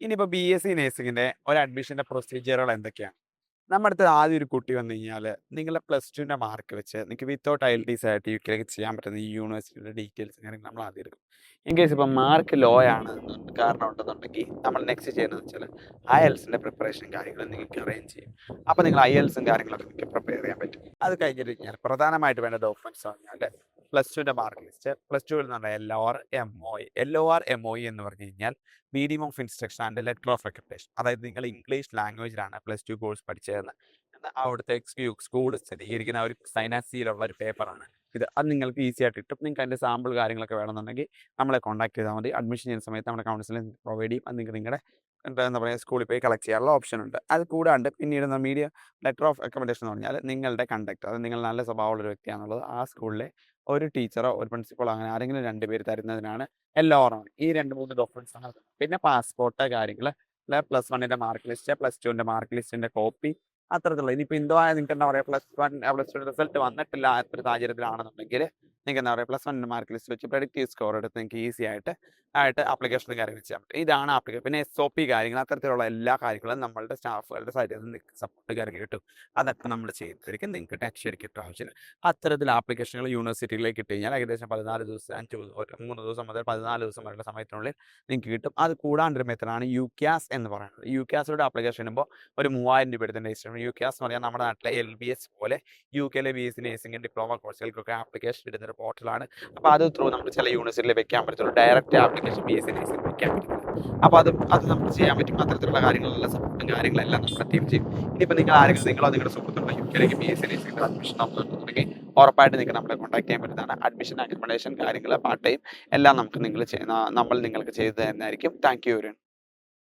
ഇനിയിപ്പോൾ BSc നഴ്സിങ്ങിൻ്റെ ഒരു അഡ്മിഷൻ്റെ പ്രൊസീജിയറുകൾ എന്തൊക്കെയാണ്? നമ്മുടെ അടുത്ത് ആദ്യം ഒരു കുട്ടി വന്നു കഴിഞ്ഞാൽ നിങ്ങളുടെ +2ൻ്റെ മാർക്ക് വെച്ച് നിങ്ങൾക്ക് വിത്തൗട്ട് IELTS ആയിട്ട് യുകെയിലേക്ക് ചെയ്യാൻ പറ്റുന്ന ഈ യൂണിവേഴ്സിറ്റിയുടെ ഡീറ്റെയിൽസ് കാര്യങ്ങൾ നമ്മൾ ആദ്യം എടുക്കും. ഇൻ കേസ് ഇപ്പോൾ മാർക്ക് ലോ ആണ് കാരണം ഉണ്ടെന്നുണ്ടെങ്കിൽ നമ്മൾ നെക്സ്റ്റ് ചെയ്യുന്നത് വെച്ചാൽ IELTSൻ്റെ പ്രിപ്പറേഷൻ കാര്യങ്ങൾ നിങ്ങൾക്ക് അറേഞ്ച് ചെയ്യും. അപ്പോൾ നിങ്ങൾ IELTSും കാര്യങ്ങളൊക്കെ നിങ്ങൾക്ക് പ്രിപ്പയർ ചെയ്യാൻ പറ്റും. അത് കഴിഞ്ഞിട്ട് കഴിഞ്ഞാൽ പ്രധാനമായിട്ട് വേണ്ട ഡോക്യുമെൻറ്റ്സ് പറഞ്ഞാൽ +2ൻ്റെ മാർക്ക് ലിസ്റ്റ്, +2 എന്ന് പറഞ്ഞാൽ LOR MOE എന്ന് പറഞ്ഞു കഴിഞ്ഞാൽ medium of instruction and letter of recommendation. അതായത് നിങ്ങൾ ഇംഗ്ലീഷ് ലാംഗ്വേജിലാണ് +2 കോഴ്സ് പഠിച്ചതെന്ന് അവിടുത്തെ സ്കൂൾ സ്ഥിരീകരിക്കുന്ന ഒരു സൈനാസിയിലുള്ള ഒരു പേപ്പറാണ് ഇത്. അത് നിങ്ങൾക്ക് ഈസി ആയിട്ട് കിട്ടും. നിങ്ങൾക്ക് അതിൻ്റെ സാമ്പിൾ കാര്യങ്ങളൊക്കെ വേണമെന്നുണ്ടെങ്കിൽ നമ്മളെ കോൺടാക്ട് ചെയ്താൽ മതി. അഡ്മിഷൻ ചെയ്യുന്ന സമയത്ത് നമ്മുടെ കൗൺസിലിംഗ് പ്രൊവൈഡ് ചെയ്യും. അത് നിങ്ങൾക്ക് നിങ്ങളുടെ എന്താ പറയുക സ്കൂളിൽ പോയി കളക്ട് ചെയ്യാനുള്ള ഓപ്ഷൻ ഉണ്ട്. അത് കൂടാണ്ട് പിന്നീട് മീഡിയ ലെറ്റർ ഓഫ് റെക്കമെൻഡേഷൻ എന്ന് പറഞ്ഞാൽ നിങ്ങളുടെ കണ്ടക്ട്, അത് നിങ്ങൾ നല്ല സ്വഭാവമുള്ള ഒരു വ്യക്തിയാണെന്നുള്ളത് ആ സ്കൂളിലെ ഒരു ടീച്ചറോ ഒരു പ്രിൻസിപ്പളോ അങ്ങനെ ആരെങ്കിലും 2 പേര് തരുന്നതിനാണ് LOR. ഈ 2-3 ഡോക്യുമെന്റ്സ് ആണ്. പിന്നെ പാസ്പോർട്ട് കാര്യങ്ങൾ, +1ൻ്റെ മാർക്ക് ലിസ്റ്റ്, +2ൻ്റെ മാർക്ക് ലിസ്റ്റിൻ്റെ കോപ്പി, അത്തരത്തിലുള്ള. ഇനിയിപ്പോൾ എന്തോ നിങ്ങൾക്ക് എന്താ പറയുക +2 റിസൾട്ട് വന്നിട്ടില്ല ഒരു സാഹചര്യത്തിലാണെന്നുണ്ടെങ്കിൽ നിങ്ങൾക്ക് എന്താ പറയുക +1ൻ്റെ മാർക്ക് ലിസ്റ്റ് വെച്ച് പ്രെഡിക്റ്റീവ് സ്കോർ എടുത്ത് നിങ്ങൾക്ക് ഈസി ആയിട്ട് ആപ്ലിക്കേഷനും കാര്യങ്ങൾ ചെയ്യാൻ പറ്റും. ഇതാണ് ആപ്ലിക്കേഷൻ. പിന്നെ SOP കാര്യങ്ങൾ, അത്തരത്തിലുള്ള എല്ലാ കാര്യങ്ങളും നമ്മളുടെ സ്റ്റാഫുകളുടെ സൈഡിൽ നിന്ന് സപ്പോർട്ട് കാര്യങ്ങൾ കിട്ടും. അതൊക്കെ നമ്മൾ ചെയ്തിരിക്കും. നിങ്ങൾക്ക് ടെക്സ്റ്റ് ശരിക്കും ആവശ്യമില്ല. അത്തരത്തിൽ ആപ്ലിക്കേഷനുകൾ യൂണിവേഴ്സിറ്റിയിലേക്ക് ഇട്ട് കഴിഞ്ഞാൽ ഏകദേശം 14 ദിവസം 3 ദിവസം മുതൽ 14 ദിവസം വരെയുള്ള സമയത്തിനുള്ളിൽ നിങ്ങൾക്ക് കിട്ടും. അത് കൂടാണ്ടൊരു മെത്തഡാണ് UCAS എന്ന് പറയുന്നത്. UCASലൂടെ ആപ്ലിക്കേഷൻ ഇടുമ്പോൾ ഒരു 3000 രൂപ എടുത്ത് രജിസ്റ്റർ ചെയ്യണം. UCAS എന്ന് പറഞ്ഞാൽ നമ്മുടെ നാട്ടിലെ LBS പോലെ യുകെയിലെ BSc നഴ്സിംഗ് ഡിപ്ലോമ കോഴ്സുകൾക്കൊക്കെ ആപ്ലിക്കേഷൻ ഇടുന്നൊരു പോർട്ടലാണ്. അപ്പോൾ അത് ത്രൂ നമുക്ക് ചില യൂണിവേഴ്സിറ്റിയിൽ വെക്കാൻ പറ്റത്തുള്ളൂ. ഡയറക്റ്റ് ആപ്ലിക്കേഷൻ BSc നഴ്സിംഗ് വെക്കാൻ പറ്റില്ല. അപ്പോൾ അത് നമുക്ക് ചെയ്യാൻ പറ്റും. അത്തരത്തിലുള്ള കാര്യങ്ങളുള്ള സപ്പോർട്ടും കാര്യങ്ങളെല്ലാം നമ്മുടെ ടീം ചെയ്യും. ഇനിയിപ്പോൾ നിങ്ങൾ ആരെങ്കിലും നിങ്ങളോ നിങ്ങളുടെ സുഹൃത്തുക്കളോ യുകെയിലേക്ക് BSc നഴ്സിംഗ് അഡ്മിഷൻ നോക്കുന്നുണ്ടെങ്കിൽ ഉറപ്പായിട്ട് നിങ്ങൾക്ക് നമ്മളെ കോൺടാക്ട് ചെയ്യാൻ പറ്റുന്നതാണ്. അഡ്മിഷൻ, അക്കോമഡേഷൻ കാര്യങ്ങൾ, പാർട്ട് ടൈം എല്ലാം നമുക്ക് നമ്മൾ നിങ്ങൾക്ക് ചെയ്തു തരുന്നതായിരിക്കും. Thank you.